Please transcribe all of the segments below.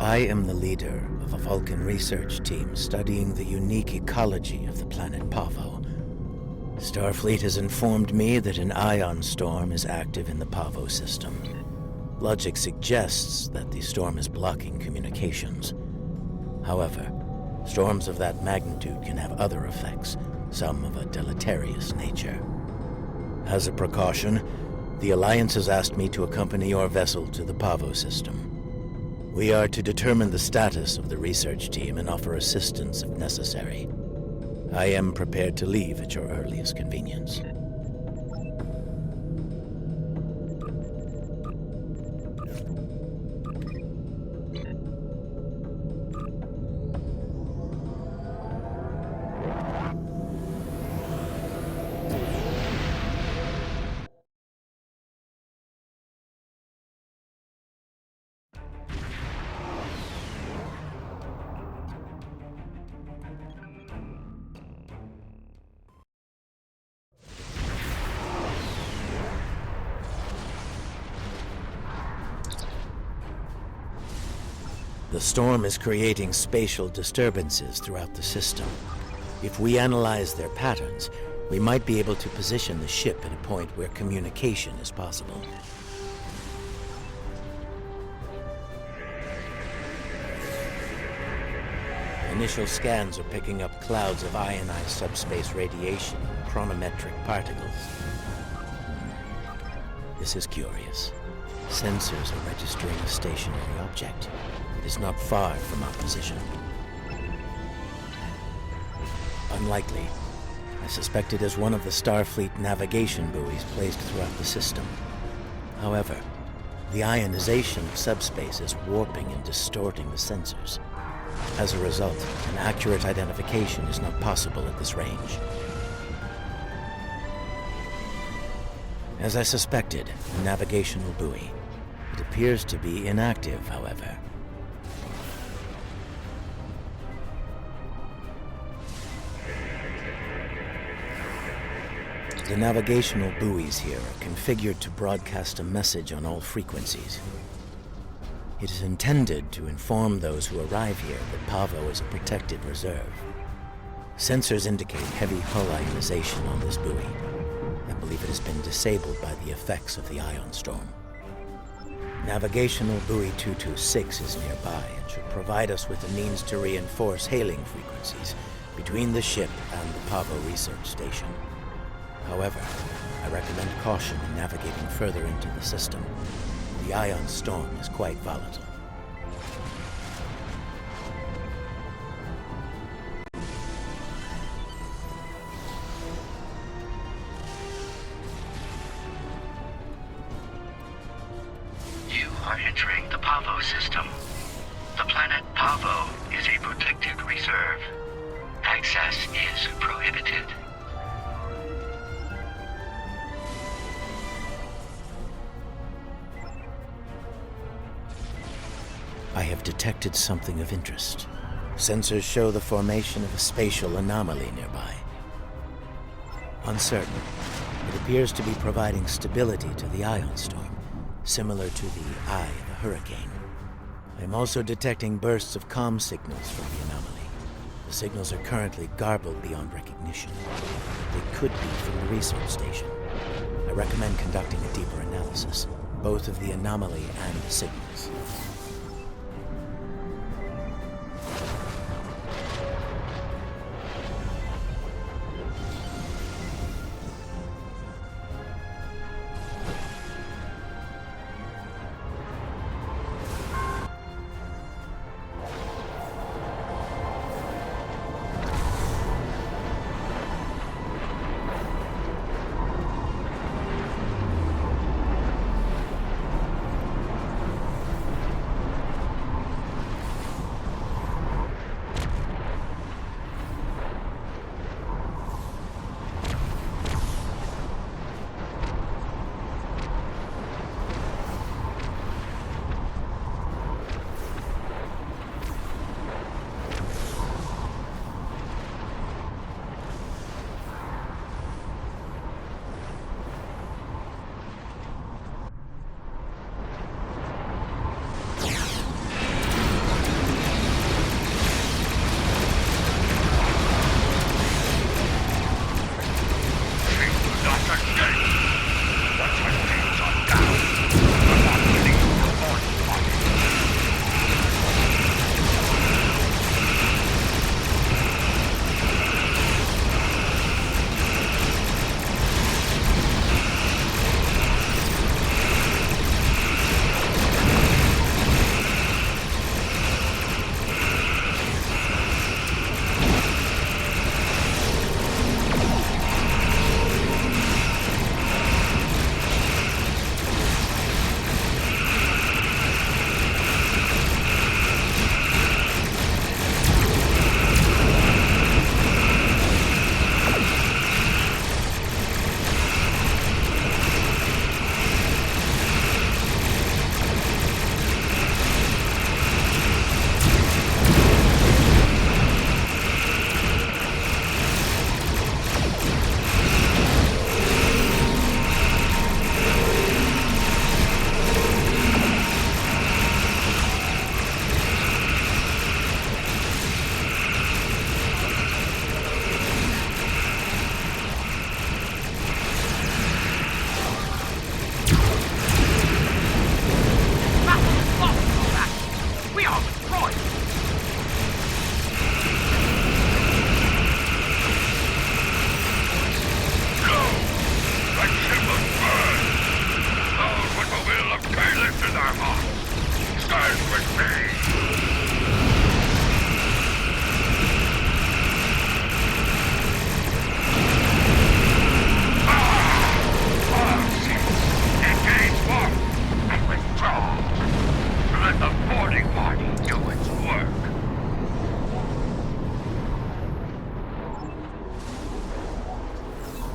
I am the leader of a Vulcan research team studying the unique ecology of the planet Pahvo. Starfleet has informed me that an ion storm is active in the Pahvo system. Logic suggests that the storm is blocking communications. However, storms of that magnitude can have other effects, some of a deleterious nature. As a precaution, the Alliance has asked me to accompany your vessel to the Pahvo system. We are to determine the status of the research team and offer assistance if necessary. I am prepared to leave at your earliest convenience. The storm is creating spatial disturbances throughout the system. If we analyze their patterns, we might be able to position the ship at a point where communication is possible. Initial scans are picking up clouds of ionized subspace radiation and chronometric particles. This is curious. Sensors are registering a stationary object. It is not far from our position. Unlikely. I suspect it is one of the Starfleet navigation buoys placed throughout the system. However, the ionization of subspace is warping and distorting the sensors. As a result, an accurate identification is not possible at this range. As I suspected, a navigational buoy. It appears to be inactive, however. The navigational buoys here are configured to broadcast a message on all frequencies. It is intended to inform those who arrive here that Pahvo is a protected reserve. Sensors indicate heavy hull ionization on this buoy. I believe it has been disabled by the effects of the ion storm. Navigational buoy 226 is nearby and should provide us with a means to reinforce hailing frequencies between the ship and the Pahvo research station. However, I recommend caution in navigating further into the system. The ion storm is quite volatile. You are entering the Pahvo system. The planet Pahvo is a protected reserve. Access is prohibited. I have detected something of interest. Sensors show the formation of a spatial anomaly nearby. Uncertain, it appears to be providing stability to the ion storm, similar to the eye of a hurricane. I am also detecting bursts of comm signals from the anomaly. The signals are currently garbled beyond recognition. They could be from the research station. I recommend conducting a deeper analysis, both of the anomaly and the signals.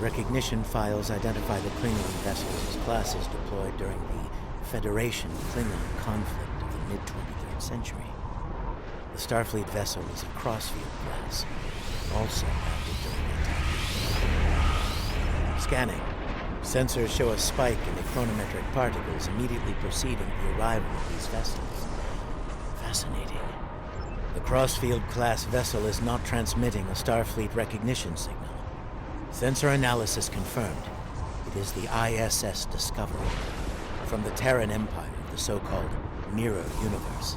Recognition files identify the Klingon vessels as classes deployed during the Federation-Klingon conflict of the mid-23rd century. The Starfleet vessel is a Crossfield class, also active during that time. Scanning. Sensors show a spike in the chronometric particles immediately preceding the arrival of these vessels. Fascinating. The Crossfield-class vessel is not transmitting a Starfleet recognition signal. Sensor analysis confirmed. It is the ISS Discovery, from the Terran Empire of the so-called Mirror Universe.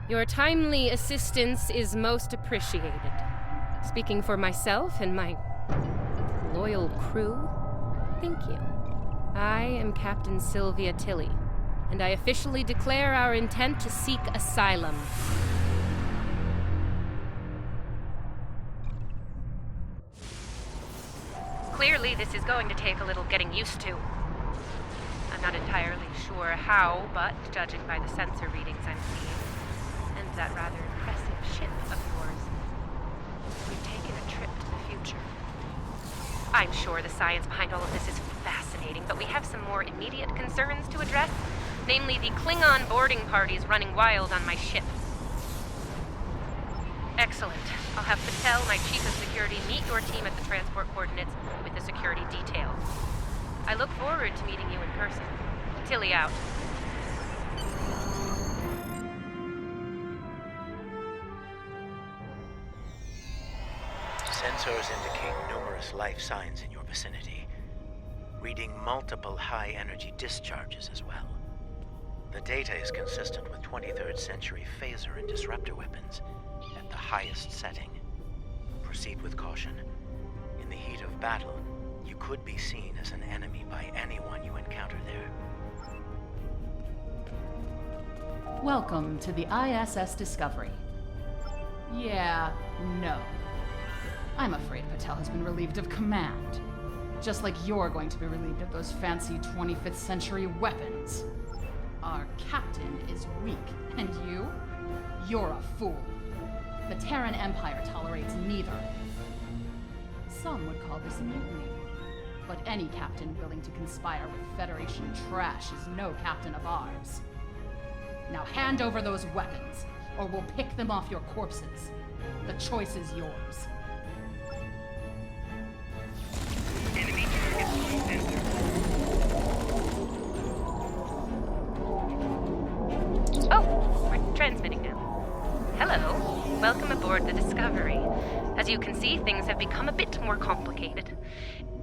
Your timely assistance is most appreciated. Speaking for myself and my loyal crew, thank you. I am Captain Sylvia Tilly, and I officially declare our intent to seek asylum. Clearly, this is going to take a little getting used to. I'm not entirely sure how, but judging by the sensor readings I'm seeing, and that rather impressive ship of yours, we've taken a trip to the future. I'm sure the science behind all of this is fascinating, but we have some more immediate concerns to address, namely the Klingon boarding parties running wild on my ship. Excellent. I'll have Patel, my chief of security, meet your team at the transport coordinates with the security detail. I look forward to meeting you in person. Tilly out. Sensors indicate numerous life signs in your vicinity, reading multiple high-energy discharges as well. The data is consistent with 23rd century phaser and disruptor weapons at the highest setting. Proceed with caution. In the heat of battle, you could be seen as an enemy by anyone you encounter there. Welcome to the ISS Discovery. Yeah, no. I'm afraid Patel has been relieved of command. Just like you're going to be relieved of those fancy 25th century weapons. Our captain is weak, and you're a fool. The Terran Empire tolerates neither. Some would call this a mutiny. But any captain willing to conspire with Federation trash is no captain of ours. Now hand over those weapons, or we'll pick them off your corpses. The choice is yours. Enemy target center. Oh, we're transmitting now. Hello. Welcome aboard the Discovery. As you can see, things have become a bit more complicated.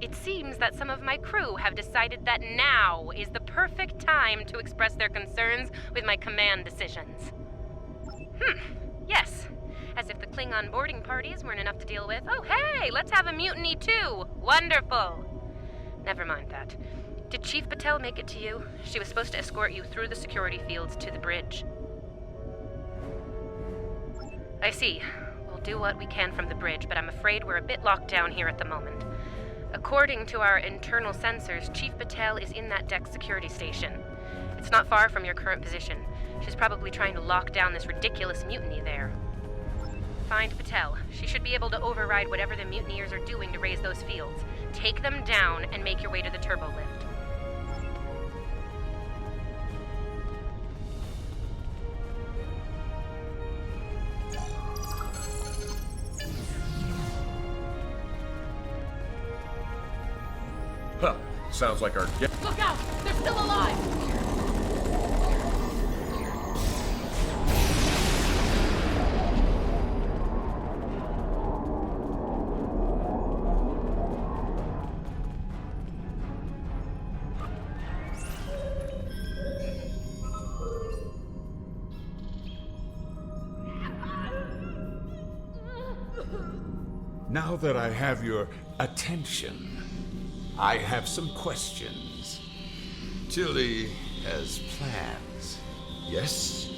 It seems that some of my crew have decided that now is the perfect time to express their concerns with my command decisions. Yes. As if the Klingon boarding parties weren't enough to deal with. Oh, hey, let's have a mutiny too. Wonderful. Never mind that. Did Chief Patel make it to you? She was supposed to escort you through the security fields to the bridge. I see. We'll do what we can from the bridge, but I'm afraid we're a bit locked down here at the moment. According to our internal sensors, Chief Patel is in that deck security station. It's not far from your current position. She's probably trying to lock down this ridiculous mutiny there. Find Patel. She should be able to override whatever the mutineers are doing to raise those fields. Take them down and make your way to the turbo lift. Huh. Sounds like our Look out! They're still alive! Now that I have your attention, I have some questions. Tilly has plans. Yes?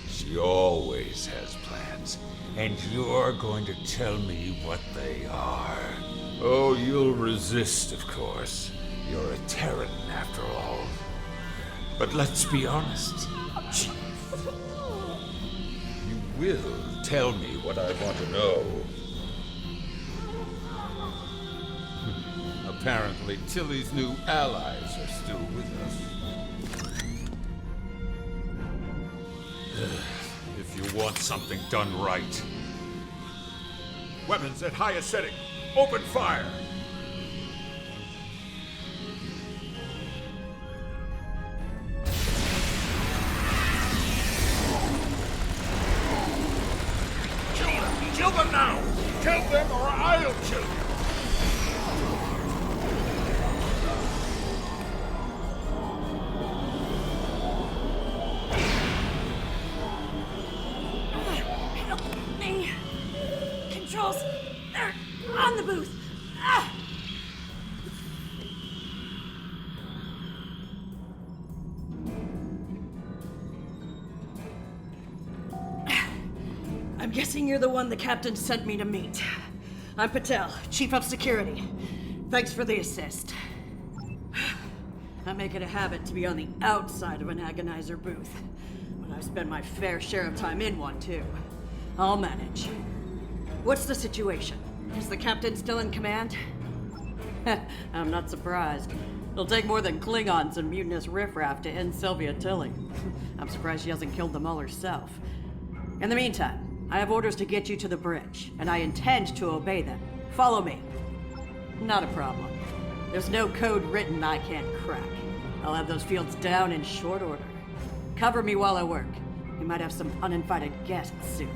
She always has plans. And you're going to tell me what they are. Oh, you'll resist, of course. You're a Terran, after all. But let's be honest, Chief. You will tell me what I want to know. Apparently, Tilly's new allies are still with us. If you want something done right. Weapons at highest setting. Open fire! Kill them! Kill them now! Kill them or I'll kill you! Help me! Controls! They're on the booth! Ah! I'm guessing you're the one the captain sent me to meet. I'm Patel, Chief of Security. Thanks for the assist. I make it a habit to be on the outside of an agonizer booth, but I've spent my fair share of time in one, too. I'll manage. What's the situation? Is the captain still in command? I'm not surprised. It'll take more than Klingons and mutinous riffraff to end Sylvia Tilly. I'm surprised she hasn't killed them all herself. In the meantime, I have orders to get you to the bridge, and I intend to obey them. Follow me. Not a problem. There's no code written I can't crack. I'll have those fields down in short order. Cover me while I work. We might have some uninvited guests soon.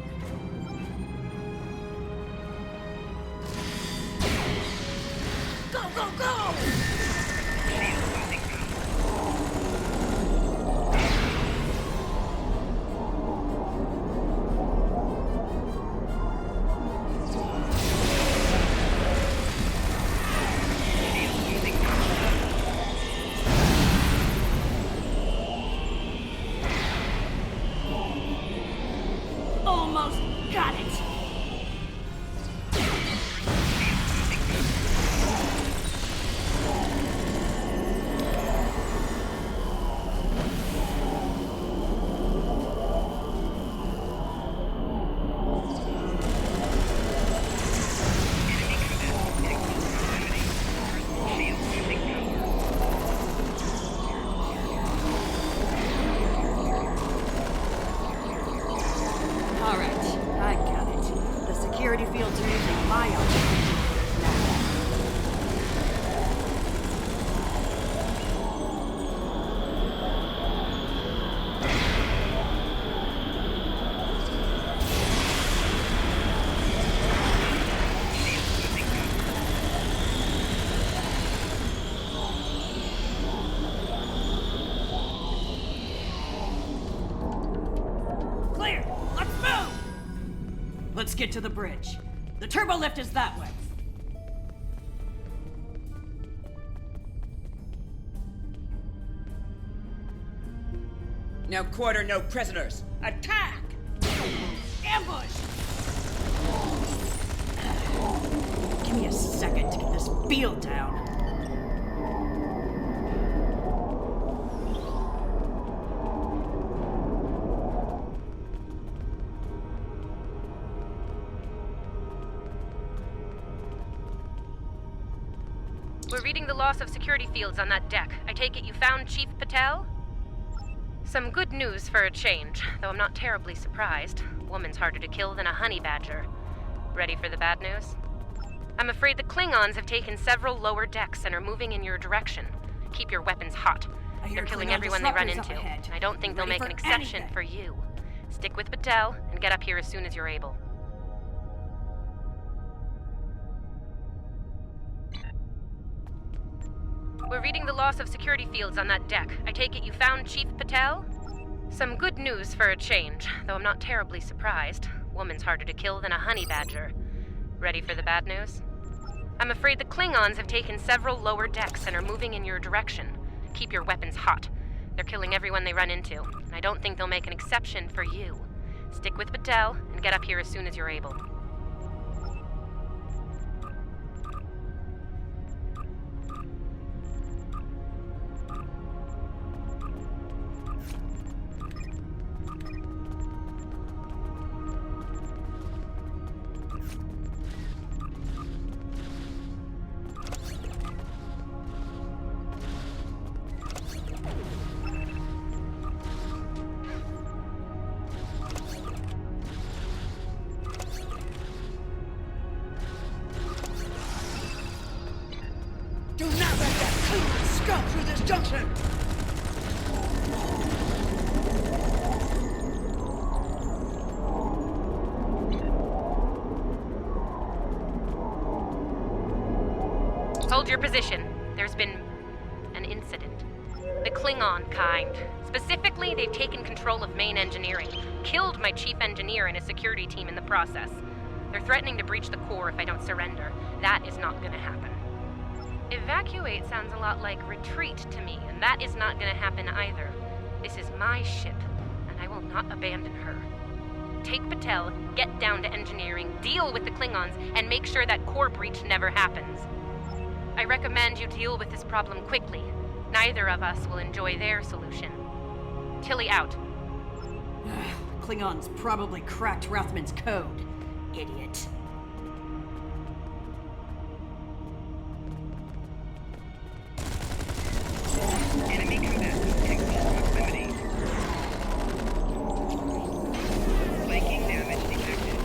Go, go, go! Almost got it. All right, I got it. The security fields are using my own. Clear! Let's move! Let's get to the bridge. The turbo lift is that way. No quarter, no prisoners. Attack! Ambush! Give me a second to get this field down. We're reading the loss of security fields on that deck. I take it you found Chief Patel? Some good news for a change, though I'm not terribly surprised. Woman's harder to kill than a honey badger. Ready for the bad news? I'm afraid the Klingons have taken several lower decks and are moving in your direction. Keep your weapons hot. I hear They're killing Klingon everyone they run disruptors up into. ahead. I don't think they'll Ready make an for exception anything. for you. Stick with Patel and get up here as soon as you're able. We're reading the loss of security fields on that deck. I take it you found Chief Patel? Some good news for a change, though I'm not terribly surprised. Woman's harder to kill than a honey badger. Ready for the bad news? I'm afraid the Klingons have taken several lower decks and are moving in your direction. Keep your weapons hot. They're killing everyone they run into, and I don't think they'll make an exception for you. Stick with Patel and get up here as soon as you're able. out through this junction! Hold your position. There's been an incident. The Klingon kind. Specifically, they've taken control of main engineering, killed my chief engineer and a security team in the process. They're threatening to breach the core if I don't surrender. That is not gonna happen. Evacuate sounds a lot like retreat to me, and that is not gonna happen either. This is my ship, and I will not abandon her. Take Patel, get down to engineering, deal with the Klingons, and make sure that core breach never happens. I recommend you deal with this problem quickly. Neither of us will enjoy their solution. Tilly out. Klingons probably cracked Rathman's code. Idiot. Enemy combatants in close proximity. Flanking damage detected.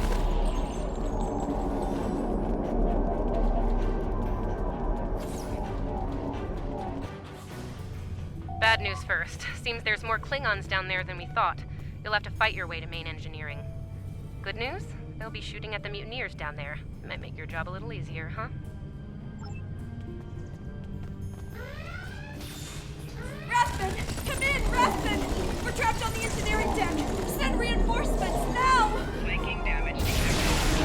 Bad news first. Seems there's more Klingons down there than we thought. You'll have to fight your way to main engineering. Good news? They'll be shooting at the mutineers down there. Might make your job a little easier, huh? Rathman! Come in, Rathman! We're trapped on the engineering deck! Send reinforcements, now! Flanking damage detected.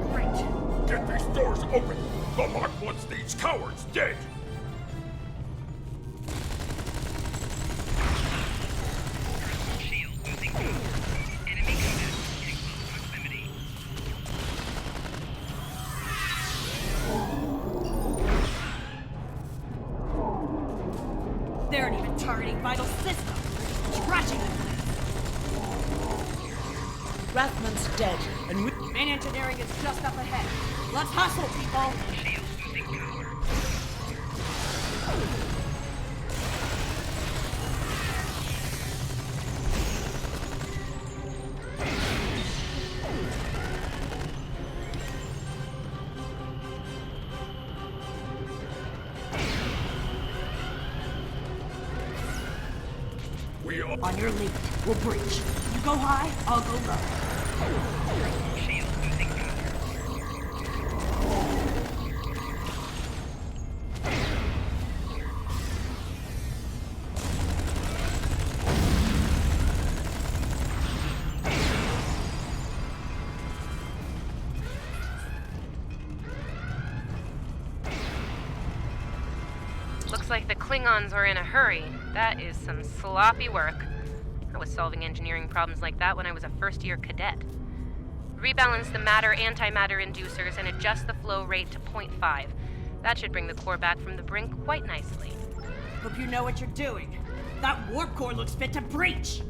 Right. Get these doors open! The Mark wants these cowards dead! Shield losing power. Enemy combatants in close proximity. They aren't even targeting vital systems. Trashing them. Rathman's dead, and main engineering is just up ahead. Let's hustle, people! Shield losing power. We are... On your lead, we'll breach. You go high, I'll go low. Shield losing power. Looks like the Klingons are in a hurry. That is some sloppy work. I was solving engineering problems like that when I was a first-year cadet. Rebalance the matter-antimatter inducers and adjust the flow rate to 0.5. That should bring the core back from the brink quite nicely. Hope you know what you're doing. That warp core looks fit to breach!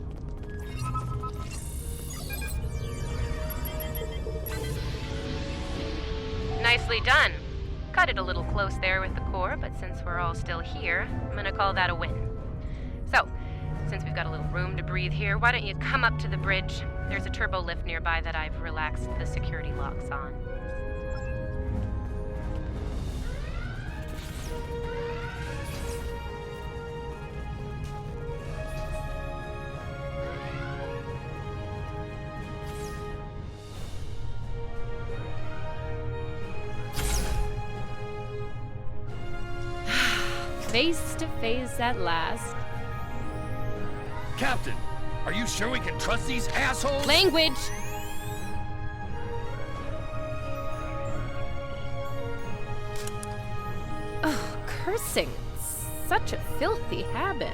Nicely done. Cut it a little close there with the core, but since we're all still here, I'm gonna call that a win. So, since we've got a little room to breathe here, why don't you come up to the bridge? There's a turbo lift nearby that I've relaxed the security locks on. Face to face at last. Captain, are you sure we can trust these assholes? Language! Oh, cursing. Such a filthy habit.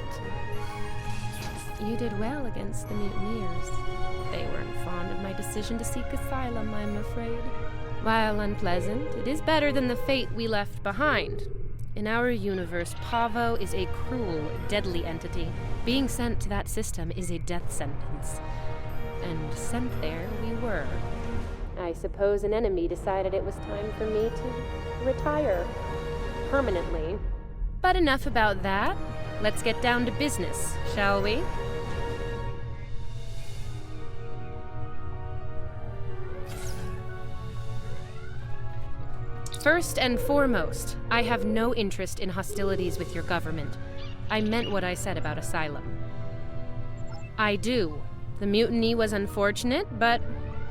You did well against the mutineers. They weren't fond of my decision to seek asylum, I'm afraid. While unpleasant, it is better than the fate we left behind. In our universe, Pahvo is a cruel, deadly entity. Being sent to that system is a death sentence. And sent there we were. I suppose an enemy decided it was time for me to retire. Permanently. But enough about that. Let's get down to business, shall we? First and foremost, I have no interest in hostilities with your government. I meant what I said about Asylum. I do. The mutiny was unfortunate, but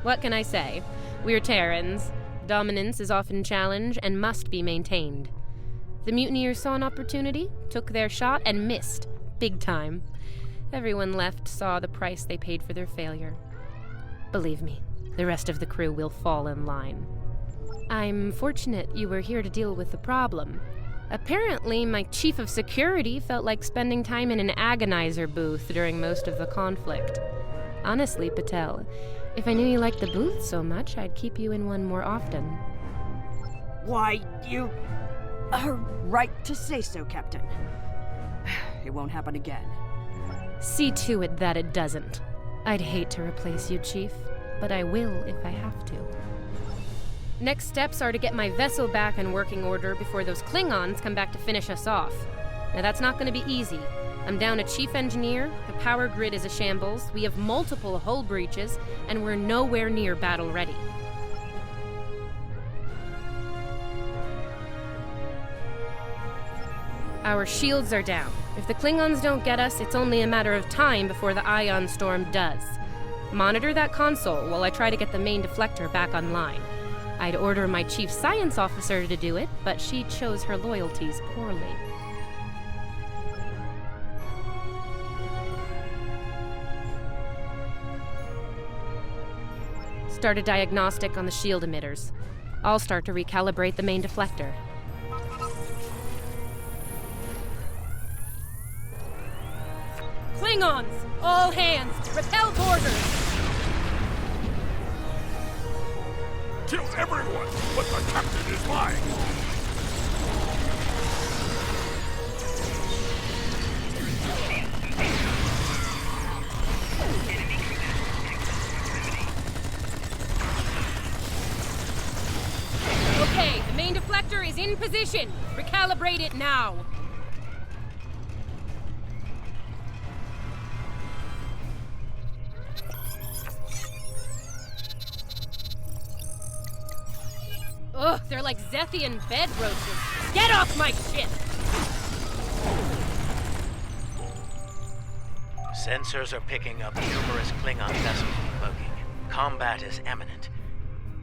what can I say? We're Terrans. Dominance is often challenged and must be maintained. The mutineers saw an opportunity, took their shot, and missed. Big time. Everyone left saw the price they paid for their failure. Believe me, the rest of the crew will fall in line. I'm fortunate you were here to deal with the problem. Apparently, my chief of security felt like spending time in an agonizer booth during most of the conflict. Honestly, Patel, if I knew you liked the booth so much, I'd keep you in one more often. Why, you are right to say so, Captain. It won't happen again. See to it that it doesn't. I'd hate to replace you, Chief, but I will if I have to. Next steps are to get my vessel back in working order before those Klingons come back to finish us off. Now that's not going to be easy. I'm down a chief engineer, the power grid is a shambles, we have multiple hull breaches, and we're nowhere near battle ready. Our shields are down. If the Klingons don't get us, it's only a matter of time before the ion storm does. Monitor that console while I try to get the main deflector back online. I'd order my chief science officer to do it, but she chose her loyalties poorly. Start a diagnostic on the shield emitters. I'll start to recalibrate the main deflector. Klingons! All hands! Repel boarders! Kill everyone, but the captain is lying. Okay, the main deflector is in position. Recalibrate it now. Ugh, they're like Zethian bed roaches. Get off my ship! Sensors are picking up numerous Klingon vessels debugging. Combat is imminent.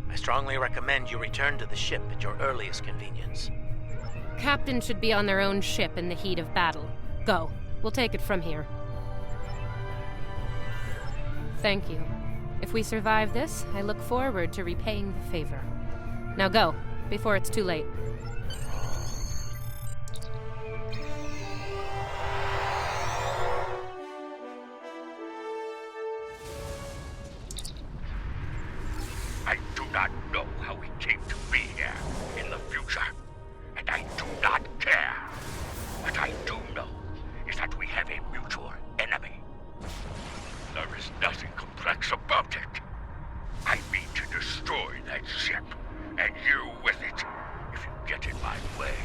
I strongly recommend you return to the ship at your earliest convenience. Captains should be on their own ship in the heat of battle. Go. We'll take it from here. Thank you. If we survive this, I look forward to repaying the favor. Now go, before it's too late. I do not know how we came to be here in the future, and I do not care. What I do know is that we have a mutual enemy. There is nothing complex about it. I mean to destroy that ship. And you with it, if you get in my way.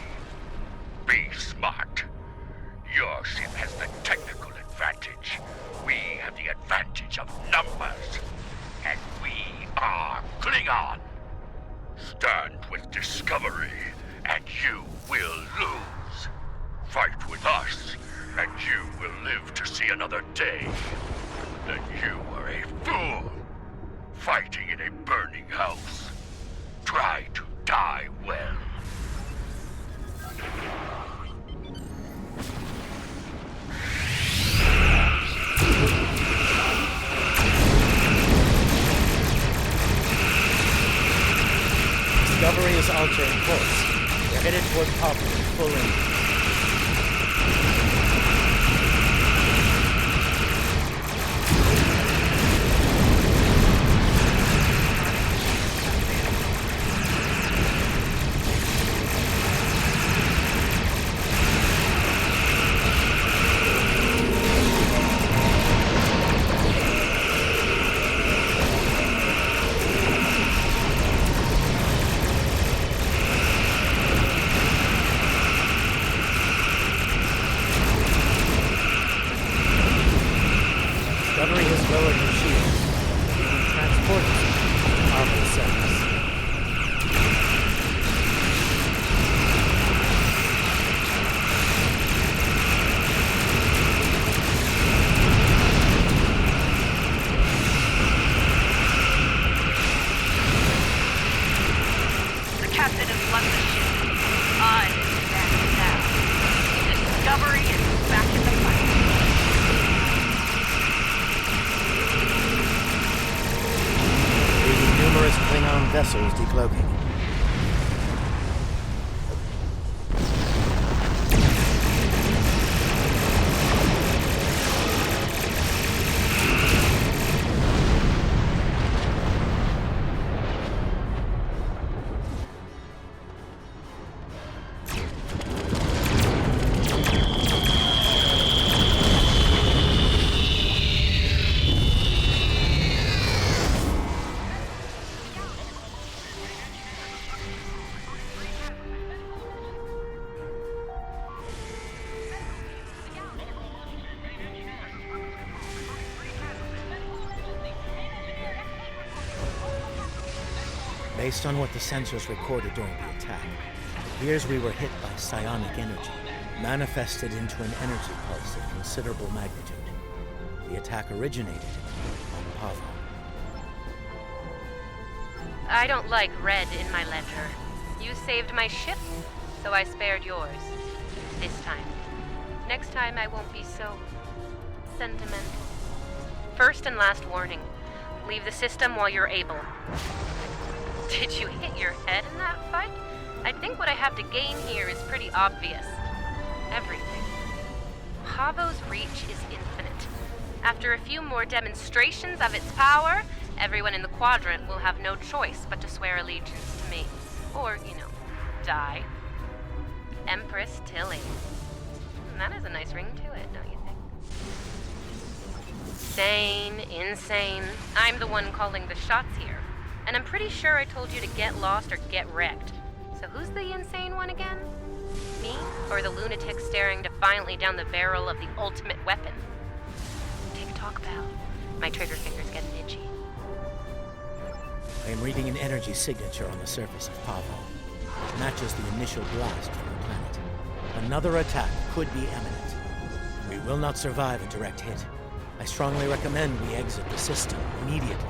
Be smart. Your ship has the technical advantage. We have the advantage of numbers. And we are Klingon. Stand with Discovery, and you will lose. Fight with us, and you will live to see another day. Then you are a fool, fighting in a burning house. Try to die well. Discovery is altering course. We're headed toward Pahvo in full engine. Discovery has lowered the shield. We can transport it to Pahvo cells. Vessels decloaking. Based on what the sensors recorded during the attack, it appears we were hit by psionic energy, manifested into an energy pulse of considerable magnitude. The attack originated on Pahvo. I don't like red in my ledger. You saved my ship, so I spared yours. This time. Next time I won't be so sentimental. First and last warning. Leave the system while you're able. Did you hit your head in that fight? I think what I have to gain here is pretty obvious. Everything. Pahvo's reach is infinite. After a few more demonstrations of its power, everyone in the quadrant will have no choice but to swear allegiance to me. Or, die. Empress Tilly. That has a nice ring to it, don't you think? Sane, insane. I'm the one calling the shots here. And I'm pretty sure I told you to get lost or get wrecked. So who's the insane one again? Me? Or the lunatic staring defiantly down the barrel of the ultimate weapon? Tick-tock bell. My trigger finger's getting itchy. I am reading an energy signature on the surface of Pahvo. It matches the initial blast from the planet. Another attack could be imminent. We will not survive a direct hit. I strongly recommend we exit the system immediately.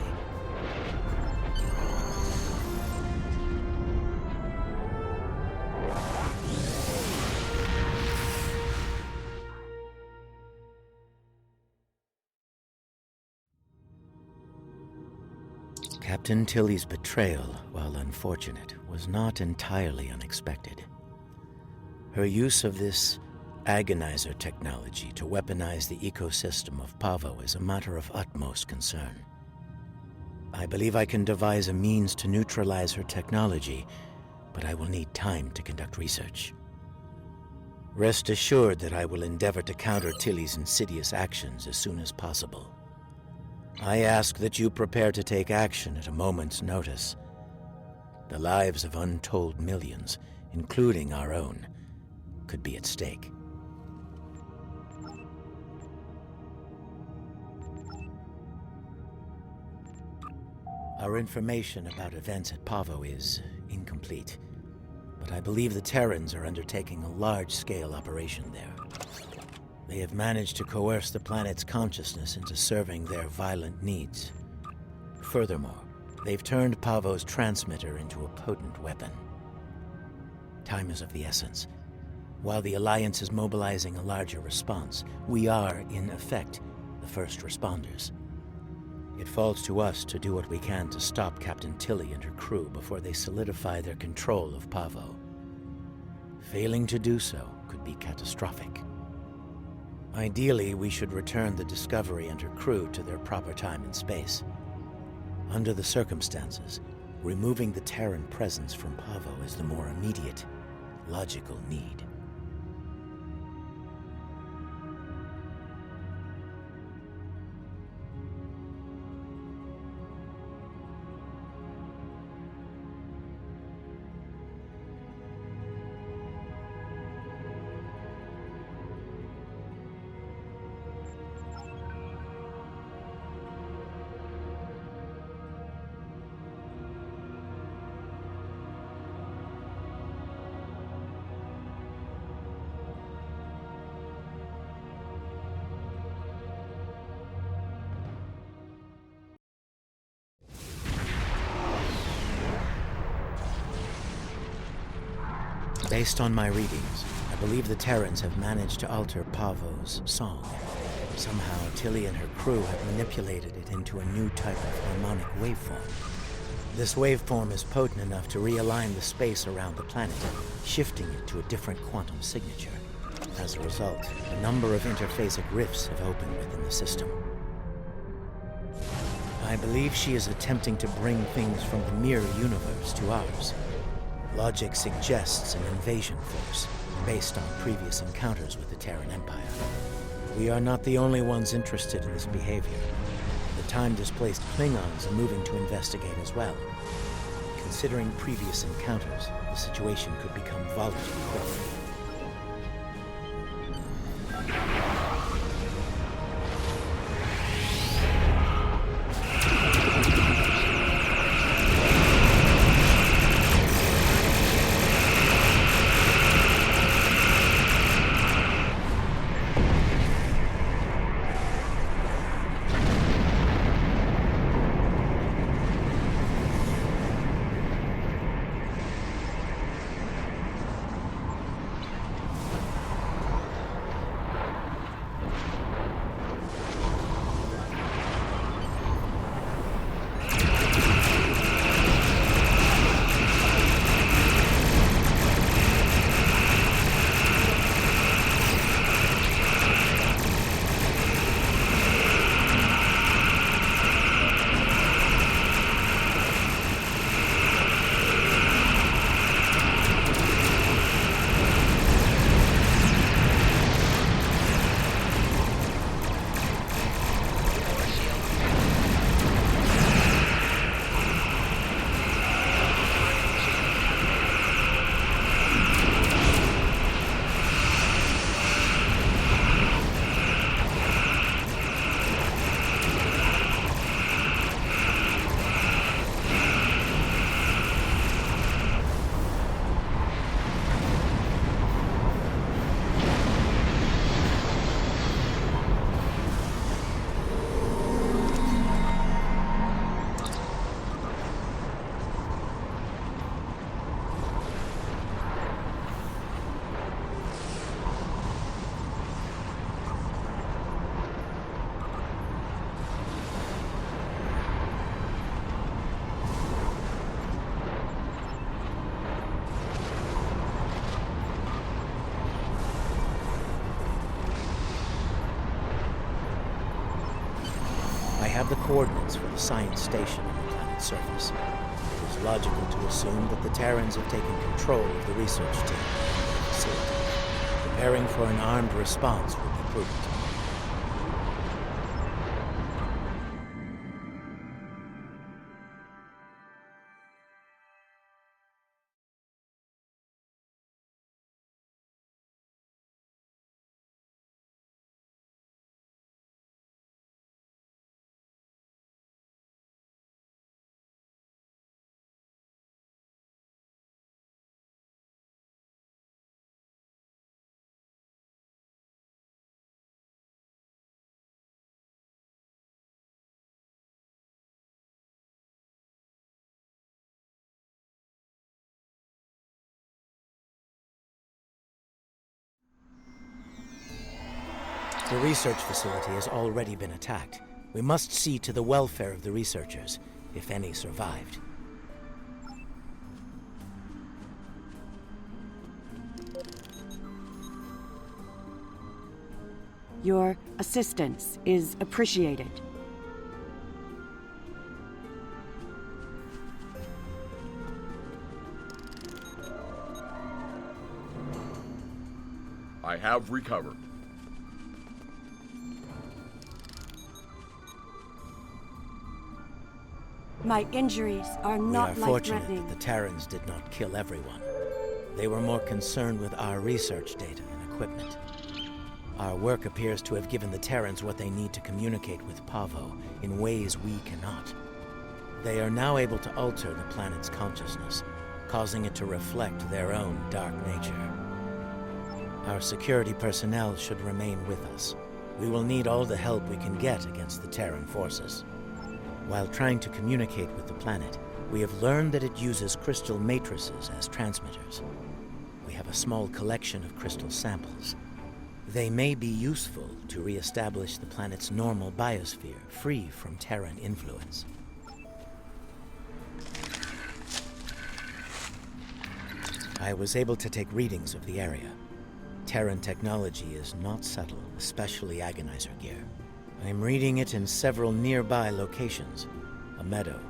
Captain Tilly's betrayal, while unfortunate, was not entirely unexpected. Her use of this agonizer technology to weaponize the ecosystem of Pahvo is a matter of utmost concern. I believe I can devise a means to neutralize her technology, but I will need time to conduct research. Rest assured that I will endeavor to counter Tilly's insidious actions as soon as possible. I ask that you prepare to take action at a moment's notice. The lives of untold millions, including our own, could be at stake. Our information about events at Pahvo is incomplete, but I believe the Terrans are undertaking a large-scale operation there. They have managed to coerce the planet's consciousness into serving their violent needs. Furthermore, they've turned Pahvo's transmitter into a potent weapon. Time is of the essence. While the Alliance is mobilizing a larger response, we are, in effect, the first responders. It falls to us to do what we can to stop Captain Tilly and her crew before they solidify their control of Pahvo. Failing to do so could be catastrophic. Ideally, we should return the Discovery and her crew to their proper time and space. Under the circumstances, removing the Terran presence from Pahvo is the more immediate, logical need. Based on my readings, I believe the Terrans have managed to alter Pahvo's song. Somehow, Tilly and her crew have manipulated it into a new type of harmonic waveform. This waveform is potent enough to realign the space around the planet, shifting it to a different quantum signature. As a result, a number of interphasic rifts have opened within the system. I believe she is attempting to bring things from the mirror universe to ours. Logic suggests an invasion force, based on previous encounters with the Terran Empire. We are not the only ones interested in this behavior. The time-displaced Klingons are moving to investigate as well. Considering previous encounters, the situation could become volatile quickly. I have the coordinates for the science station on the planet's surface. It is logical to assume that the Terrans have taken control of the research team and the facility. Preparing for an armed response would be prudent. The research facility has already been attacked. We must see to the welfare of the researchers, if any survived. Your assistance is appreciated. I have recovered. My injuries are not We are fortunate life-threatening. that the Terrans did not kill everyone. They were more concerned with our research data and equipment. Our work appears to have given the Terrans what they need to communicate with Pahvo in ways we cannot. They are now able to alter the planet's consciousness, causing it to reflect their own dark nature. Our security personnel should remain with us. We will need all the help we can get against the Terran forces. While trying to communicate with the planet, we have learned that it uses crystal matrices as transmitters. We have a small collection of crystal samples. They may be useful to re-establish the planet's normal biosphere, free from Terran influence. I was able to take readings of the area. Terran technology is not subtle, especially agonizer gear. I'm reading it in several nearby locations. A meadow,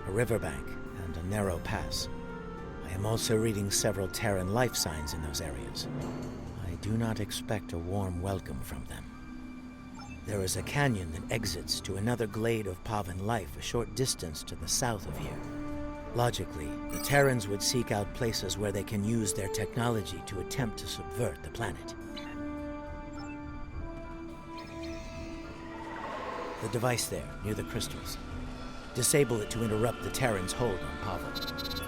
a riverbank, and a narrow pass. I am also reading several Terran life signs in those areas. I do not expect a warm welcome from them. There is a canyon that exits to another glade of Pavan life a short distance to the south of here. Logically, the Terrans would seek out places where they can use their technology to attempt to subvert the planet. The device there, near the crystals. Disable it to interrupt the Terrans' hold on Pahvo.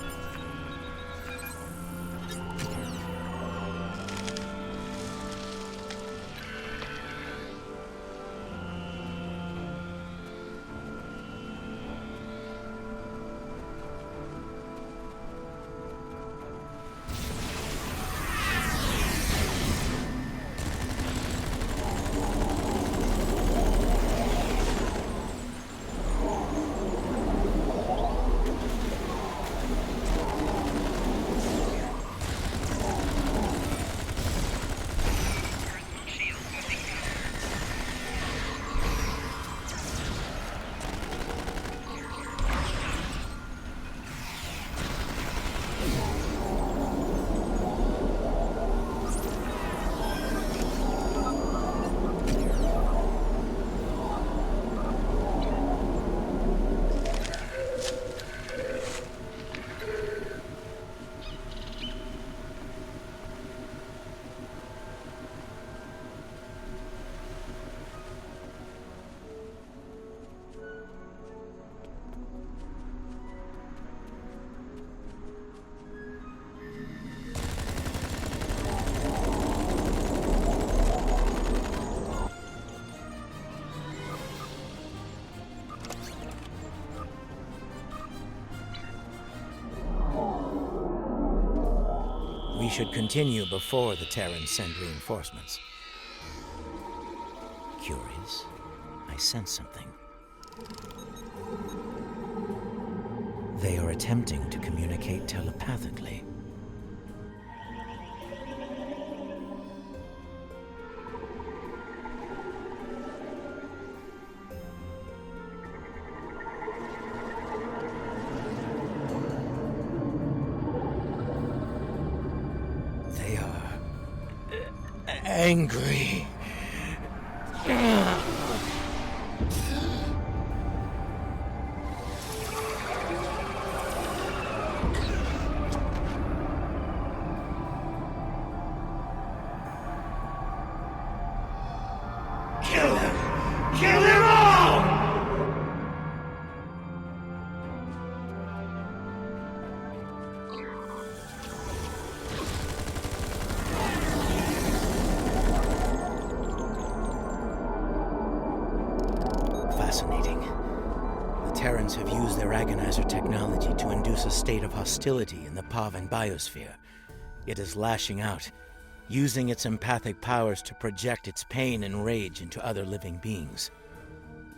We should continue before the Terrans send reinforcements. Curious. I sense something. They are attempting to communicate telepathically. Angry. Kill him! Kill them all! Fascinating. The Terrans have used their agonizer technology to induce a state of hostility in the Pavan biosphere. It is lashing out, using its empathic powers to project its pain and rage into other living beings.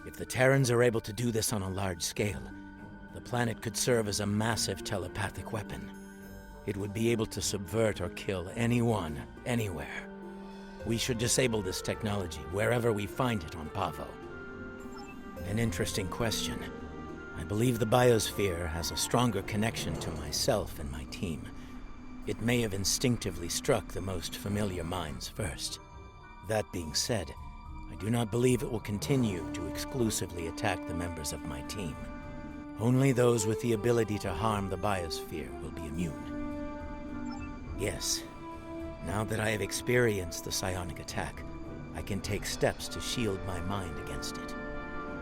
If the Terrans are able to do this on a large scale, the planet could serve as a massive telepathic weapon. It would be able to subvert or kill anyone, anywhere. We should disable this technology wherever we find it on Pahvo. An interesting question. I believe the biosphere has a stronger connection to myself and my team. It may have instinctively struck the most familiar minds first. That being said, I do not believe it will continue to exclusively attack the members of my team. Only those with the ability to harm the biosphere will be immune. Yes, now that I have experienced the psionic attack, I can take steps to shield my mind against it.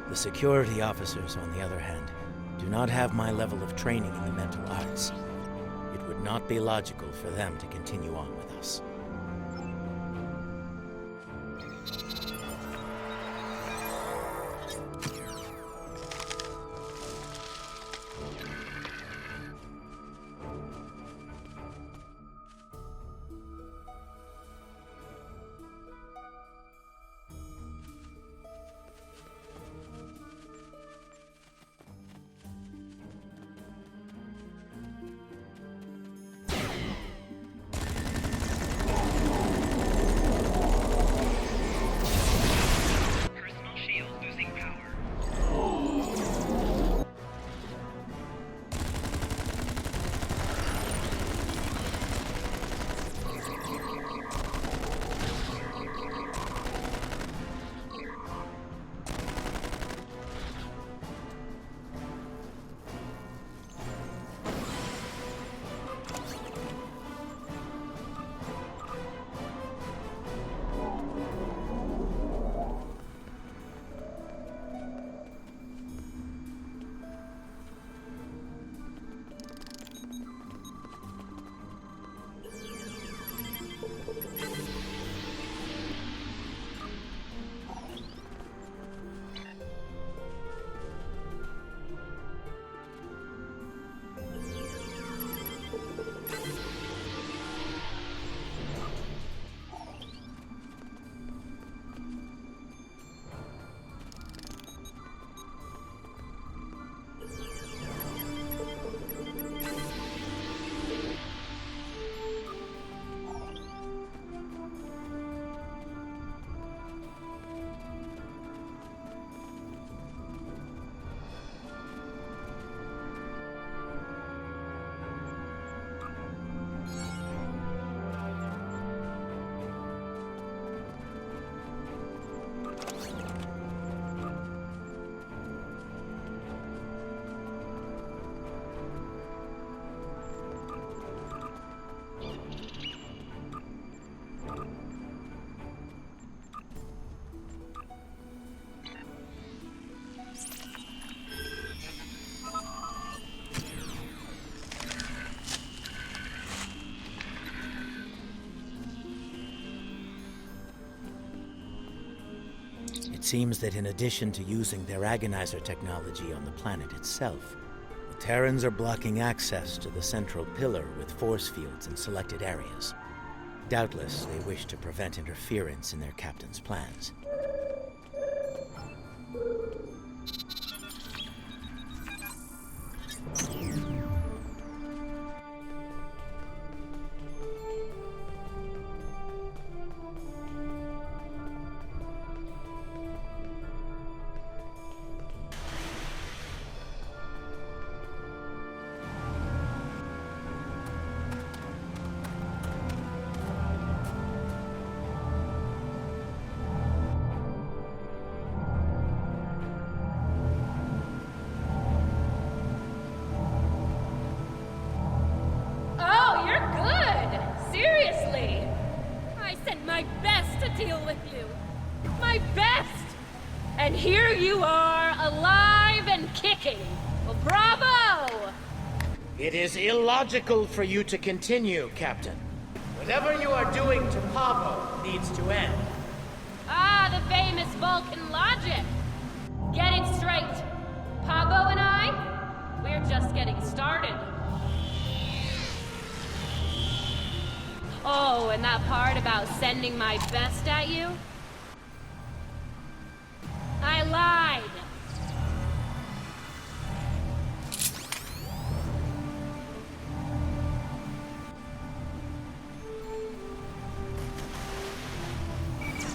The security officers, on the other hand, do not have my level of training in the mental arts. It would not be logical for them to continue on with us. seems that in addition to using their agonizer technology on the planet itself, the Terrans are blocking access to the central pillar with force fields in selected areas. Doubtless, they wish to prevent interference in their captain's plans. Oh, you're good! Seriously! I sent my best to deal with you. My best! And here you are, alive and kicking. Well, bravo! It is illogical for you to continue, Captain. Whatever you are doing to Pahvo needs to end. Ah, the famous Vulcan logic. Get it straight. Pahvo and I, we're just getting started. Oh, and that part about sending my best at you? I lied.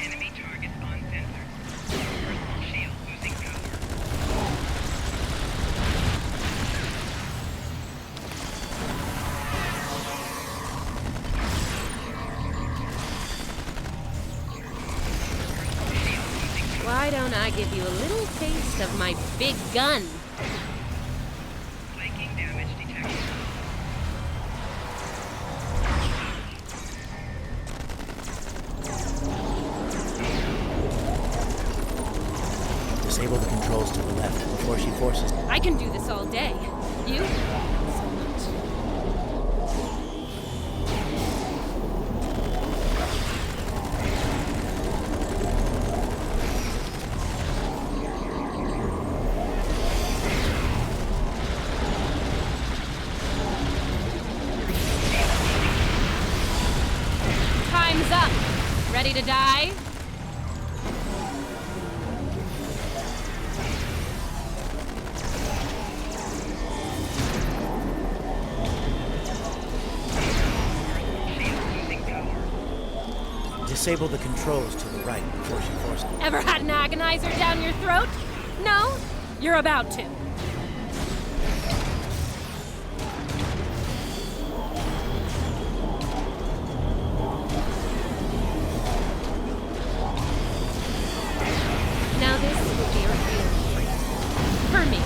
Enemy target uncensored. Personal shield losing power. Why don't I give you a little taste of my big gun? Flaking damage detected. Disable the controls to the left before she forces. I can do this all day. You? Time's up. Ready to die? Disable the controls to the right before she forces. Ever had an agonizer down your throat? No? You're about to. Now this will be a real treat. For me.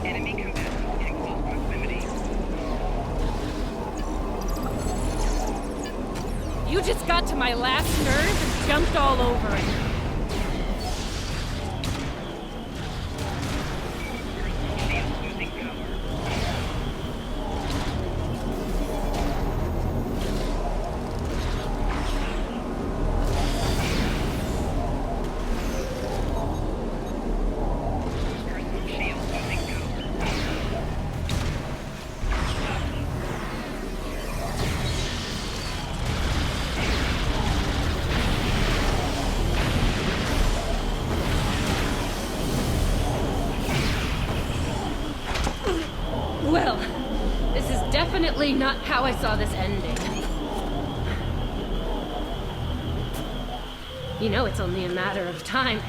Enemy combatants in close proximity. You just got to my last nerve and jumped all over it. Shield losing power. Personal shield losing power. Well, this is definitely not how I saw this ending. You know it's only a matter of time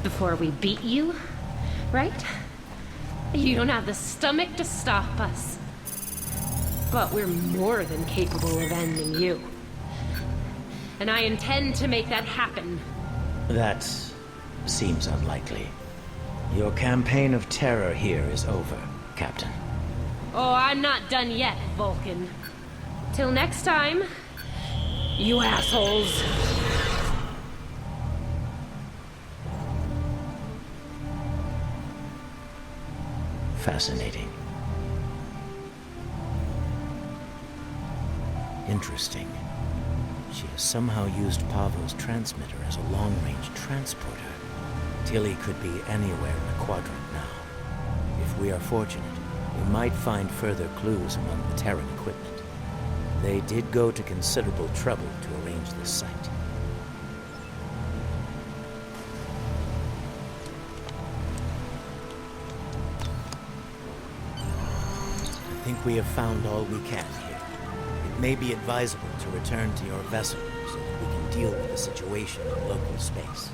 before we beat you, right? You don't have the stomach to stop us. But we're more than capable of ending you. And I intend to make that happen. That seems unlikely. Your campaign of terror here is over, Captain. Oh, I'm not done yet, Vulcan. Till next time, you assholes. Fascinating. Interesting. She has somehow used Pahvo's transmitter as a long-range transporter. Tilly could be anywhere in the quadrant now. If we are fortunate, we might find further clues among the Terran equipment. They did go to considerable trouble to arrange this site. I think we have found all we can here. It may be advisable to return to your vessel so that we can deal with the situation in local space.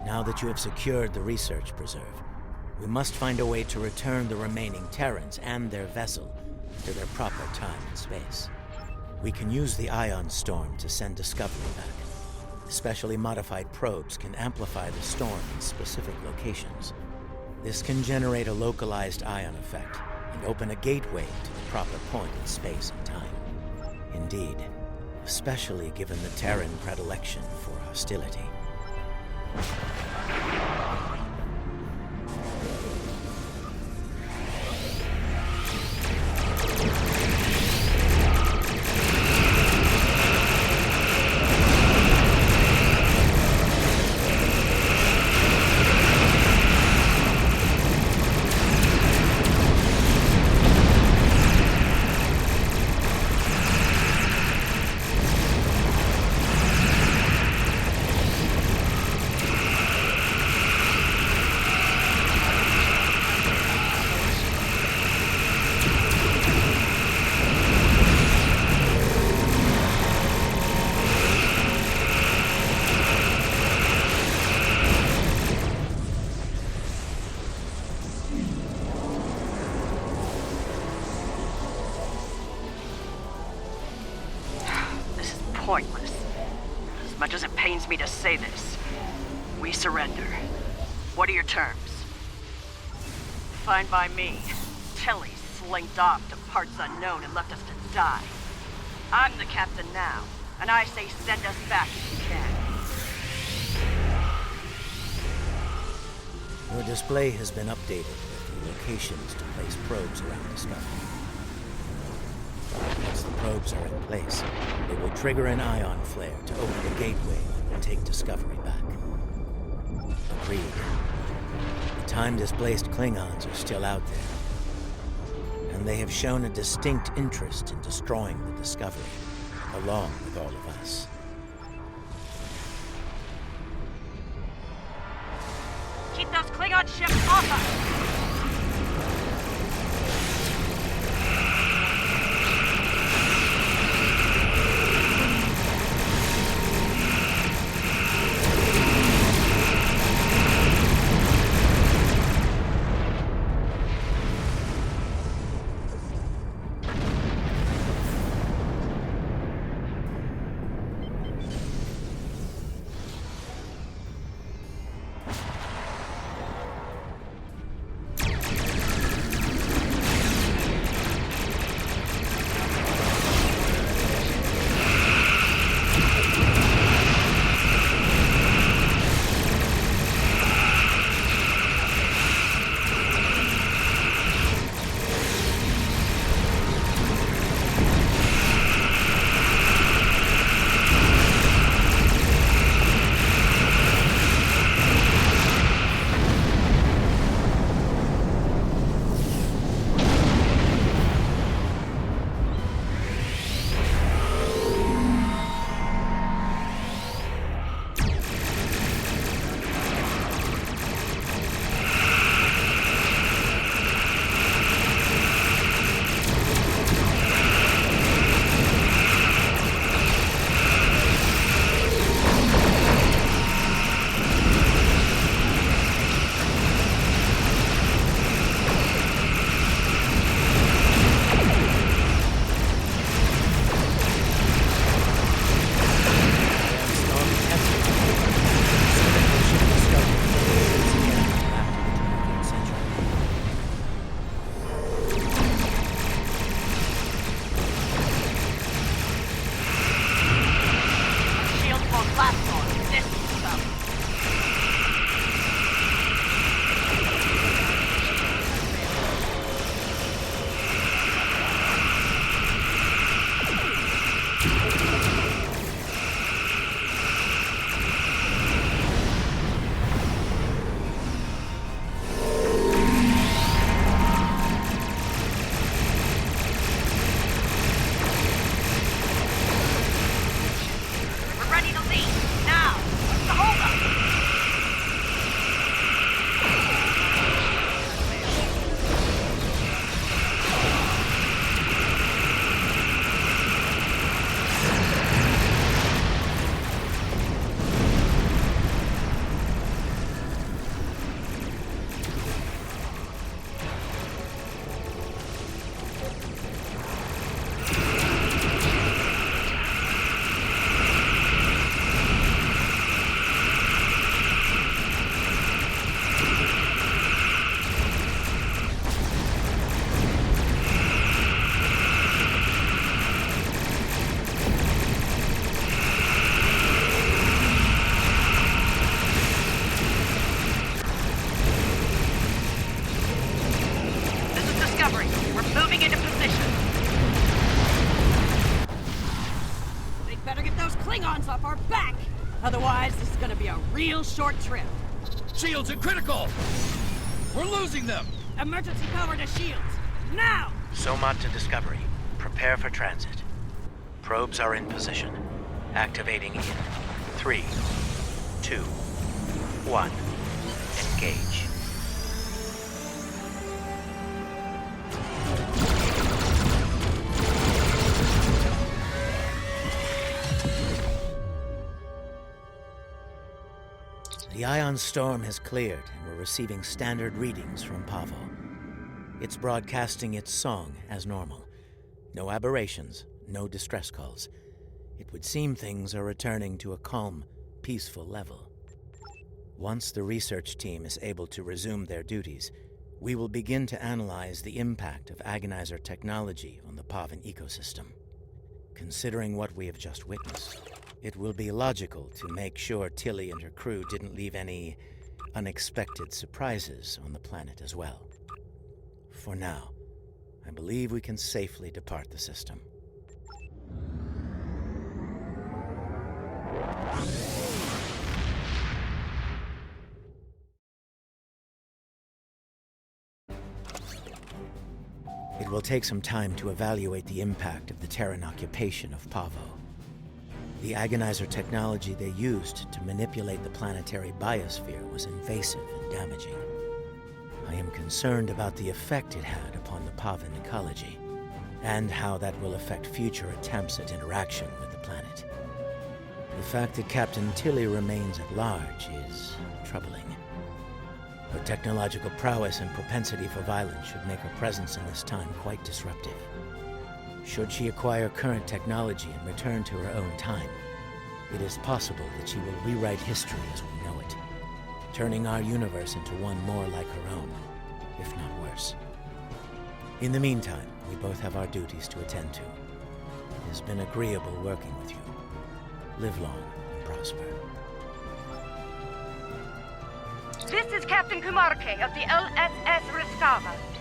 Now that you have secured the research preserve, we must find a way to return the remaining Terrans and their vessel to their proper time and space. We can use the ion storm to send Discovery back. Specially modified probes can amplify the storm in specific locations. This can generate a localized ion effect and open a gateway to the proper point in space and time. Indeed, especially given the Terran predilection for hostility. Pointless. As much as it pains me to say this, we surrender. What are your terms? Fine by me. Tilly slinked off to parts unknown and left us to die. I'm the captain now, and I say send us back if you can. Your display has been updated with the locations to place probes around Discovery. Once the probes are in place, they will trigger an ion flare to open the gateway and take Discovery back. Agreed. The time-displaced Klingons are still out there, and they have shown a distinct interest in destroying the Discovery, along with all of us. Keep those Klingon ships off us! those Klingons off our back! Otherwise, this is gonna be a real short trip. Shields are critical! We're losing them! Emergency power to shields! Now! Somat to Discovery. Prepare for transit. Probes are in position. Activating in 3, 2, 1. Engage. The ion storm has cleared, and we're receiving standard readings from Pahvo. It's broadcasting its song as normal. No aberrations, no distress calls. It would seem things are returning to a calm, peaceful level. Once the research team is able to resume their duties, we will begin to analyze the impact of agonizer technology on the Pavan ecosystem. Considering what we have just witnessed, it will be logical to make sure Tilly and her crew didn't leave any unexpected surprises on the planet as well. For now, I believe we can safely depart the system. It will take some time to evaluate the impact of the Terran occupation of Pahvo. The agonizer technology they used to manipulate the planetary biosphere was invasive and damaging. I am concerned about the effect it had upon the Pavan ecology, and how that will affect future attempts at interaction with the planet. The fact that Captain Tilly remains at large is troubling. Her technological prowess and propensity for violence should make her presence in this time quite disruptive. Should she acquire current technology and return to her own time, it is possible that she will rewrite history as we know it, turning our universe into one more like her own, if not worse. In the meantime, we both have our duties to attend to. It has been agreeable working with you. Live long and prosper. This is Captain Kumarke of the ISS Discovery.